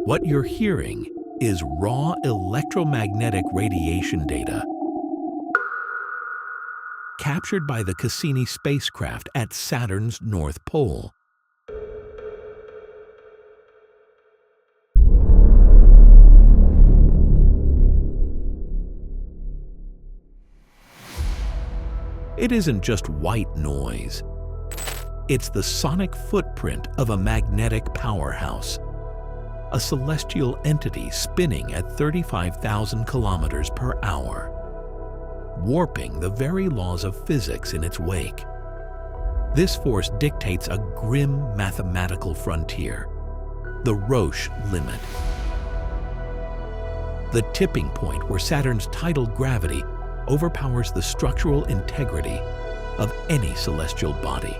What you're hearing is raw electromagnetic radiation data captured by the Cassini spacecraft at Saturn's North Pole. It isn't just white noise. It's the sonic footprint of a magnetic powerhouse, a celestial entity spinning at 35,000 kilometers per hour, warping the very laws of physics in its wake. This force dictates a grim mathematical frontier, the Roche Limit, the tipping point where Saturn's tidal gravity overpowers the structural integrity of any celestial body.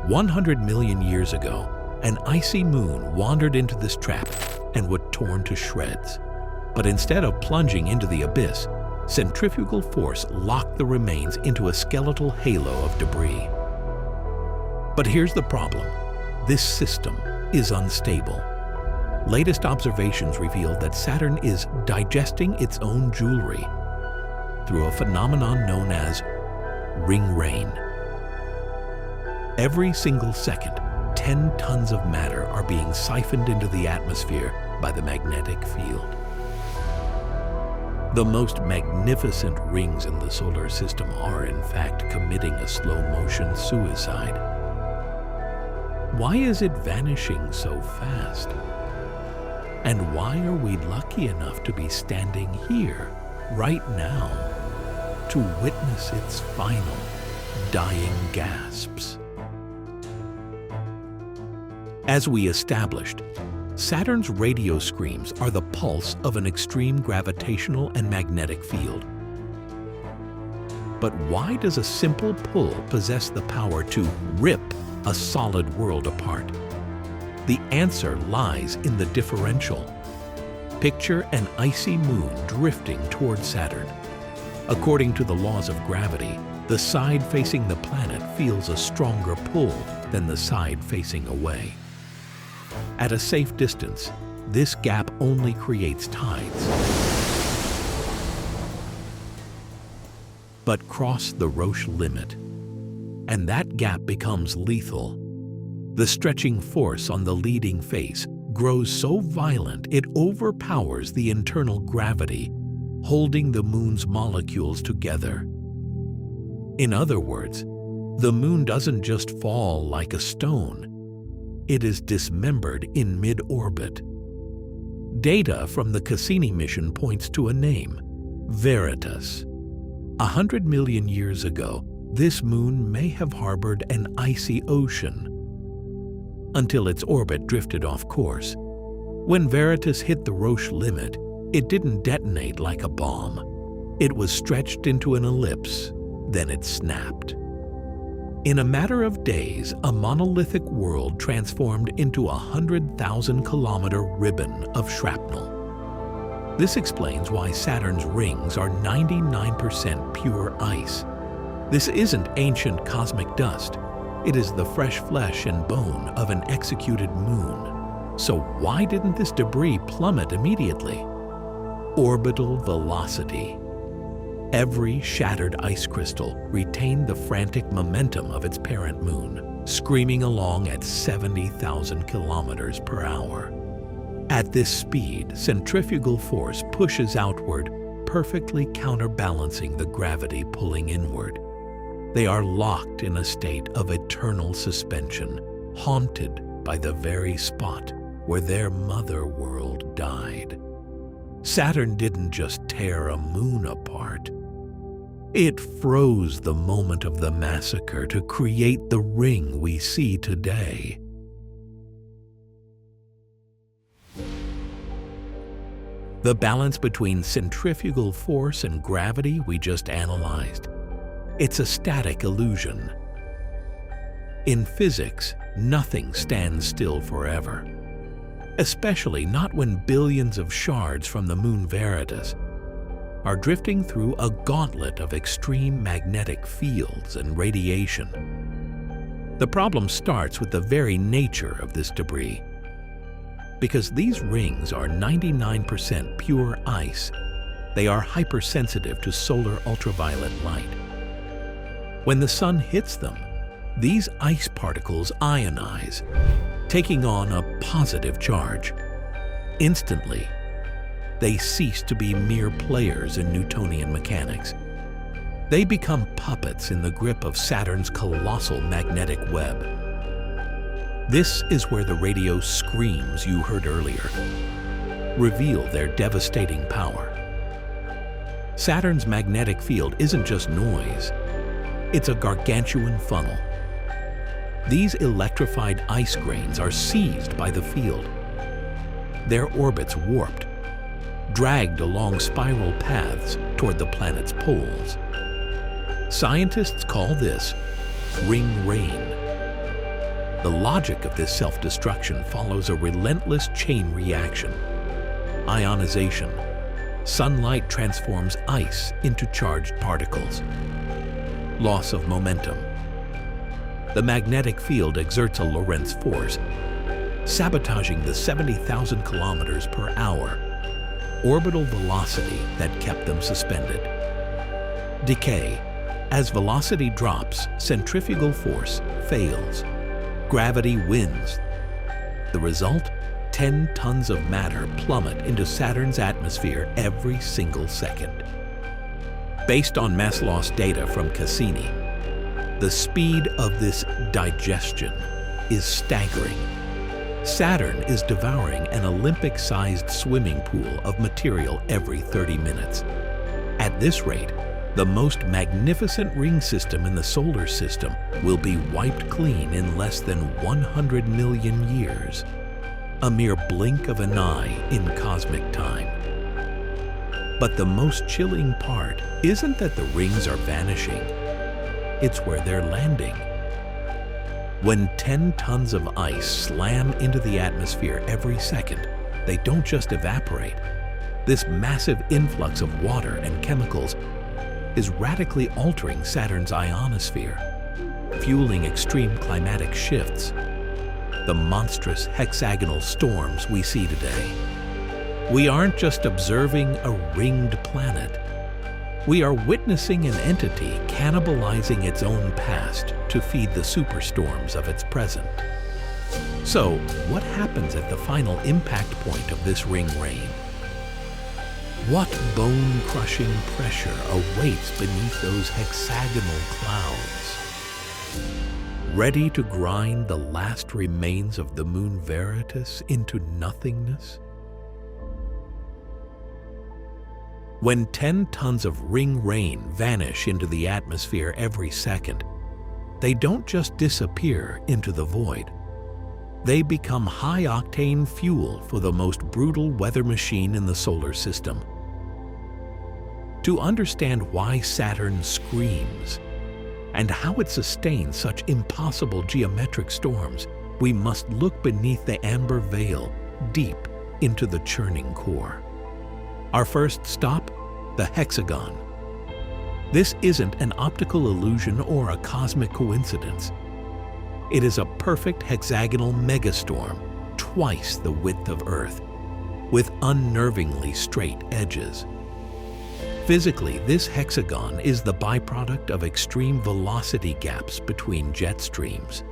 100 million years ago, an icy moon wandered into this trap and was torn to shreds. But instead of plunging into the abyss, centrifugal force locked the remains into a skeletal halo of debris. But here's the problem. This system is unstable. Latest observations reveal that Saturn is digesting its own jewelry through a phenomenon known as ring rain. Every single second, 10 tons of matter are being siphoned into the atmosphere by the magnetic field. The most magnificent rings in the solar system are, in fact, committing a slow-motion suicide. Why is it vanishing so fast? And why are we lucky enough to be standing here, right now, to witness its final, dying gasps? As we established, Saturn's radio screams are the pulse of an extreme gravitational and magnetic field. But why does a simple pull possess the power to rip a solid world apart? The answer lies in the differential. Picture an icy moon drifting toward Saturn. According to the laws of gravity, the side facing the planet feels a stronger pull than the side facing away. At a safe distance, this gap only creates tides. But cross the Roche limit, and that gap becomes lethal. The stretching force on the leading face grows so violent it overpowers the internal gravity, holding the moon's molecules together. In other words, the moon doesn't just fall like a stone. It is dismembered in mid-orbit. Data from the Cassini mission points to a name, Veritas. 100 million years ago, this moon may have harbored an icy ocean, until its orbit drifted off course. When Veritas hit the Roche limit, it didn't detonate like a bomb. It was stretched into an ellipse, then it snapped. In a matter of days, a monolithic world transformed into a 100,000-kilometer ribbon of shrapnel. This explains why Saturn's rings are 99% pure ice. This isn't ancient cosmic dust. It is the fresh flesh and bone of an executed moon. So why didn't this debris plummet immediately? Orbital velocity. Every shattered ice crystal retained the frantic momentum of its parent moon, screaming along at 70,000 kilometers per hour. At this speed, centrifugal force pushes outward, perfectly counterbalancing the gravity pulling inward. They are locked in a state of eternal suspension, haunted by the very spot where their mother world died. Saturn didn't just tear a moon apart. It froze the moment of the massacre to create the ring we see today. The balance between centrifugal force and gravity we just analyzed. It's a static illusion. In physics, nothing stands still forever. Especially not when billions of shards from the moon Veritas are drifting through a gauntlet of extreme magnetic fields and radiation. The problem starts with the very nature of this debris. Because these rings are 99% pure ice, they are hypersensitive to solar ultraviolet light. When the sun hits them, these ice particles ionize, taking on a positive charge. Instantly, they cease to be mere players in Newtonian mechanics. They become puppets in the grip of Saturn's colossal magnetic web. This is where the radio screams you heard earlier reveal their devastating power. Saturn's magnetic field isn't just noise, it's a gargantuan funnel. These electrified ice grains are seized by the field, their orbits warped, dragged along spiral paths toward the planet's poles. Scientists call this ring rain. The logic of this self-destruction follows a relentless chain reaction. Ionization. Sunlight transforms ice into charged particles. Loss of momentum. The magnetic field exerts a Lorentz force, sabotaging the 70,000 kilometers per hour orbital velocity that kept them suspended. Decay. As velocity drops, centrifugal force fails. Gravity wins. The result? 10 tons of matter plummet into Saturn's atmosphere every single second. Based on mass loss data from Cassini, the speed of this digestion is staggering. Saturn is devouring an Olympic-sized swimming pool of material every 30 minutes. At this rate, the most magnificent ring system in the solar system will be wiped clean in less than 100 million years. A mere blink of an eye in cosmic time. But the most chilling part isn't that the rings are vanishing, it's where they're landing. When 10 tons of ice slam into the atmosphere every second, they don't just evaporate. This massive influx of water and chemicals is radically altering Saturn's ionosphere, fueling extreme climatic shifts, the monstrous hexagonal storms we see today. We aren't just observing a ringed planet. We are witnessing an entity cannibalizing its own past to feed the superstorms of its present. So, what happens at the final impact point of this ring rain? What bone-crushing pressure awaits beneath those hexagonal clouds? Ready to grind the last remains of the moon Veritas into nothingness? When 10 tons of ring rain vanish into the atmosphere every second, they don't just disappear into the void. They become high-octane fuel for the most brutal weather machine in the solar system. To understand why Saturn screams and how it sustains such impossible geometric storms, we must look beneath the amber veil deep into the churning core. Our first stop, the Hexagon. This isn't an optical illusion or a cosmic coincidence. It is a perfect hexagonal megastorm, twice the width of Earth, with unnervingly straight edges. Physically, this hexagon is the byproduct of extreme velocity gaps between jet streams.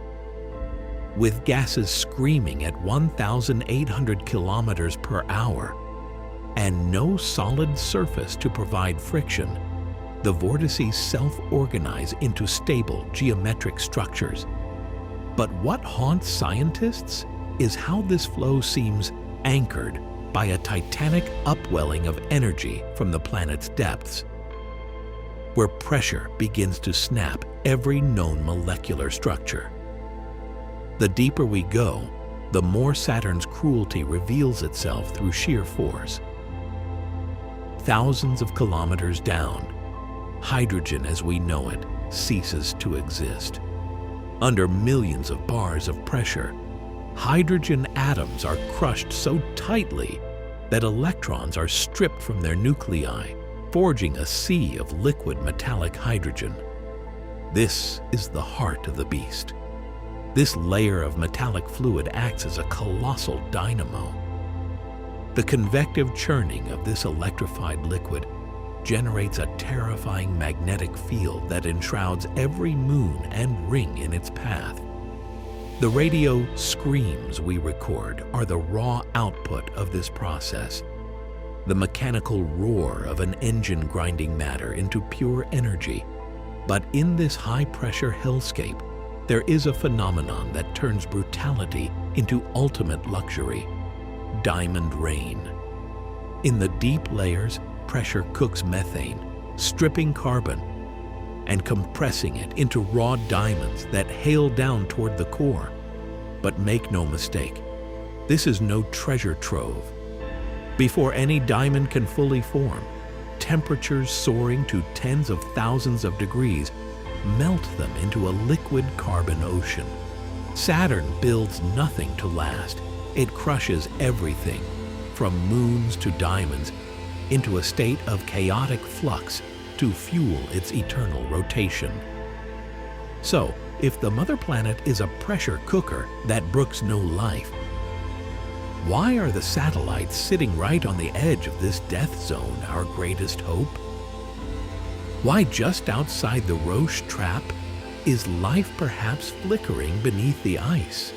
With gases screaming at 1,800 kilometers per hour and no solid surface to provide friction, the vortices self-organize into stable geometric structures. But what haunts scientists is how this flow seems anchored by a titanic upwelling of energy from the planet's depths, where pressure begins to snap every known molecular structure. The deeper we go, the more Saturn's cruelty reveals itself through sheer force. Thousands of kilometers down, hydrogen as we know it ceases to exist. Under millions of bars of pressure, hydrogen atoms are crushed so tightly that electrons are stripped from their nuclei, forging a sea of liquid metallic hydrogen. This is the heart of the beast. This layer of metallic fluid acts as a colossal dynamo. The convective churning of this electrified liquid generates a terrifying magnetic field that enshrouds every moon and ring in its path. The radio screams we record are the raw output of this process, the mechanical roar of an engine grinding matter into pure energy. But in this high-pressure hellscape, there is a phenomenon that turns brutality into ultimate luxury: diamond rain. In the deep layers, pressure cooks methane, stripping carbon and compressing it into raw diamonds that hail down toward the core. But make no mistake, this is no treasure trove. Before any diamond can fully form, temperatures soaring to tens of thousands of degrees melt them into a liquid carbon ocean. Saturn builds nothing to last. It crushes everything, from moons to diamonds, into a state of chaotic flux to fuel its eternal rotation. So, if the mother planet is a pressure cooker that brooks no life, why are the satellites sitting right on the edge of this death zone our greatest hope? Why just outside the Roche trap is life perhaps flickering beneath the ice?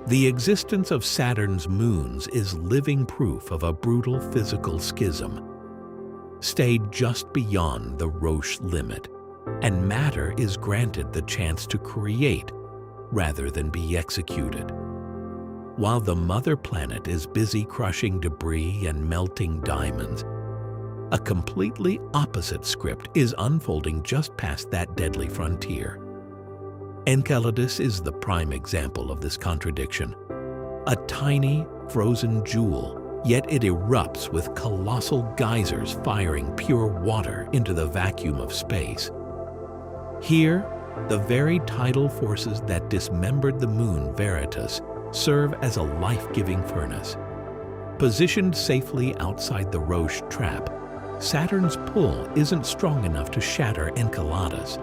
The existence of Saturn's moons is living proof of a brutal physical schism. Stay just beyond the Roche limit, and matter is granted the chance to create rather than be executed. While the mother planet is busy crushing debris and melting diamonds, a completely opposite script is unfolding just past that deadly frontier. Enceladus is the prime example of this contradiction. A tiny, frozen jewel, yet it erupts with colossal geysers firing pure water into the vacuum of space. Here, the very tidal forces that dismembered the moon Veritas serve as a life-giving furnace. Positioned safely outside the Roche trap, Saturn's pull isn't strong enough to shatter Enceladus,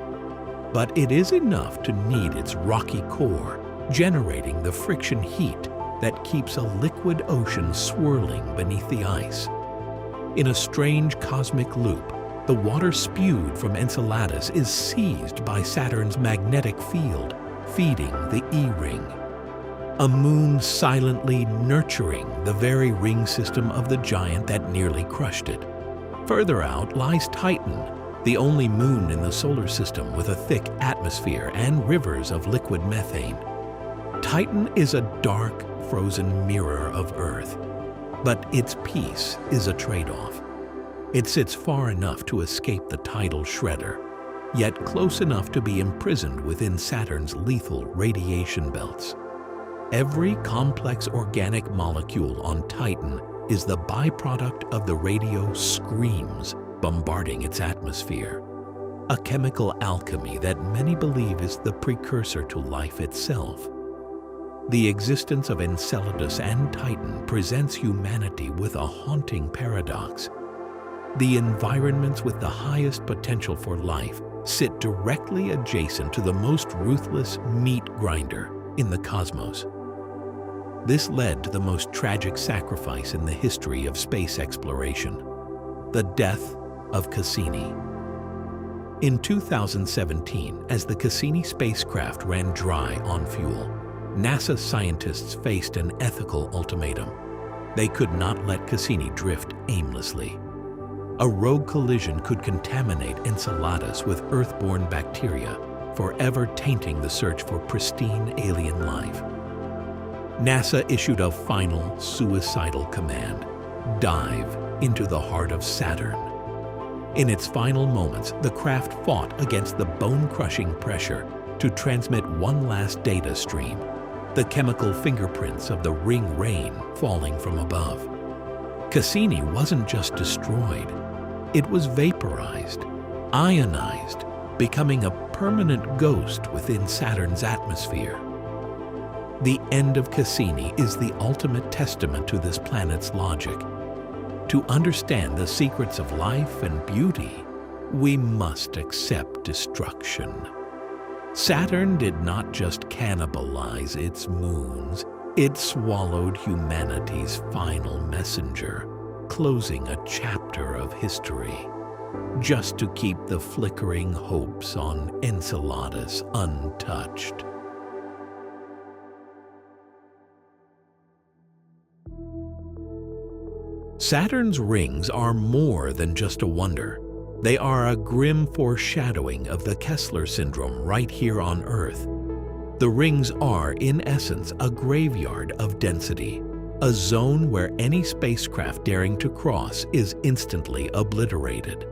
but it is enough to knead its rocky core, generating the friction heat that keeps a liquid ocean swirling beneath the ice. In a strange cosmic loop, the water spewed from Enceladus is seized by Saturn's magnetic field, feeding the E-ring. A moon silently nurturing the very ring system of the giant that nearly crushed it. Further out lies Titan, the only moon in the solar system with a thick atmosphere and rivers of liquid methane. Titan is a dark, frozen mirror of Earth, but its peace is a trade-off. It sits far enough to escape the tidal shredder, yet close enough to be imprisoned within Saturn's lethal radiation belts. Every complex organic molecule on Titan is the byproduct of the radio screams bombarding its atmosphere, a chemical alchemy that many believe is the precursor to life itself. The existence of Enceladus and Titan presents humanity with a haunting paradox. The environments with the highest potential for life sit directly adjacent to the most ruthless meat grinder in the cosmos. This led to the most tragic sacrifice in the history of space exploration: the death of Cassini. In 2017, as the Cassini spacecraft ran dry on fuel, NASA scientists faced an ethical ultimatum. They could not let Cassini drift aimlessly. A rogue collision could contaminate Enceladus with Earth-borne bacteria, forever tainting the search for pristine alien life. NASA issued a final suicidal command: dive into the heart of Saturn. In its final moments, the craft fought against the bone-crushing pressure to transmit one last data stream: the chemical fingerprints of the ring rain falling from above. Cassini wasn't just destroyed, it was vaporized, ionized, becoming a permanent ghost within Saturn's atmosphere. The end of Cassini is the ultimate testament to this planet's logic. To understand the secrets of life and beauty, we must accept destruction. Saturn did not just cannibalize its moons, it swallowed humanity's final messenger, closing a chapter of history, just to keep the flickering hopes on Enceladus untouched. Saturn's rings are more than just a wonder. They are a grim foreshadowing of the Kessler syndrome right here on Earth. The rings are, in essence, a graveyard of density, a zone where any spacecraft daring to cross is instantly obliterated.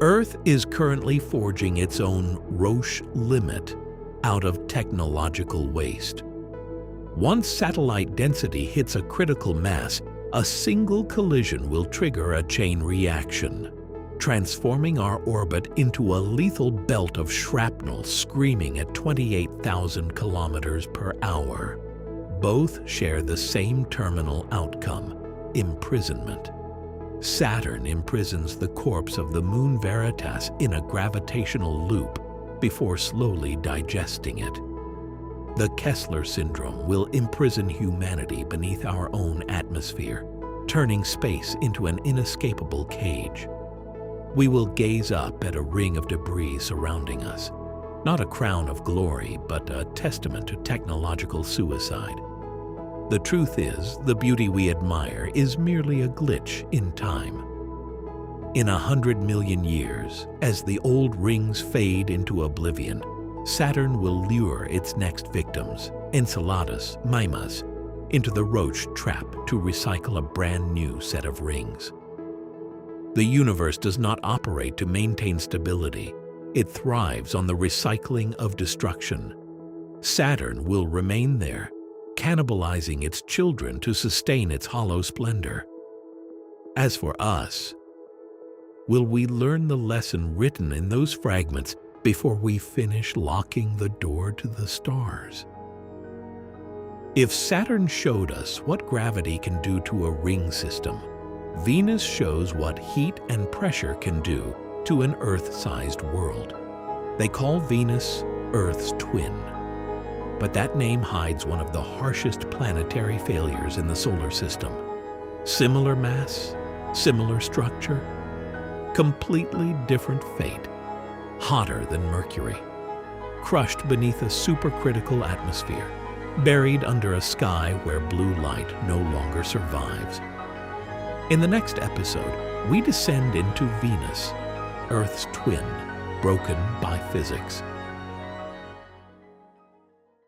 Earth is currently forging its own Roche Limit out of technological waste. Once satellite density hits a critical mass, a single collision will trigger a chain reaction, transforming our orbit into a lethal belt of shrapnel screaming at 28,000 kilometers per hour. Both share the same terminal outcome: imprisonment. Saturn imprisons the corpse of the moon Veritas in a gravitational loop before slowly digesting it. The Kessler syndrome will imprison humanity beneath our own atmosphere, turning space into an inescapable cage. We will gaze up at a ring of debris surrounding us, not a crown of glory, but a testament to technological suicide. The truth is, the beauty we admire is merely a glitch in time. In 100 million years, as the old rings fade into oblivion, Saturn will lure its next victims, Enceladus, Mimas, into the Roche trap to recycle a brand new set of rings. The universe does not operate to maintain stability. It thrives on the recycling of destruction. Saturn will remain there, cannibalizing its children to sustain its hollow splendor. As for us, will we learn the lesson written in those fragments before we finish locking the door to the stars? If Saturn showed us what gravity can do to a ring system, Venus shows what heat and pressure can do to an Earth-sized world. They call Venus Earth's twin. But that name hides one of the harshest planetary failures in the solar system. Similar mass, similar structure, completely different fate. Hotter than Mercury, crushed beneath a supercritical atmosphere, buried under a sky where blue light no longer survives. In the next episode, we descend into Venus, Earth's twin, broken by physics.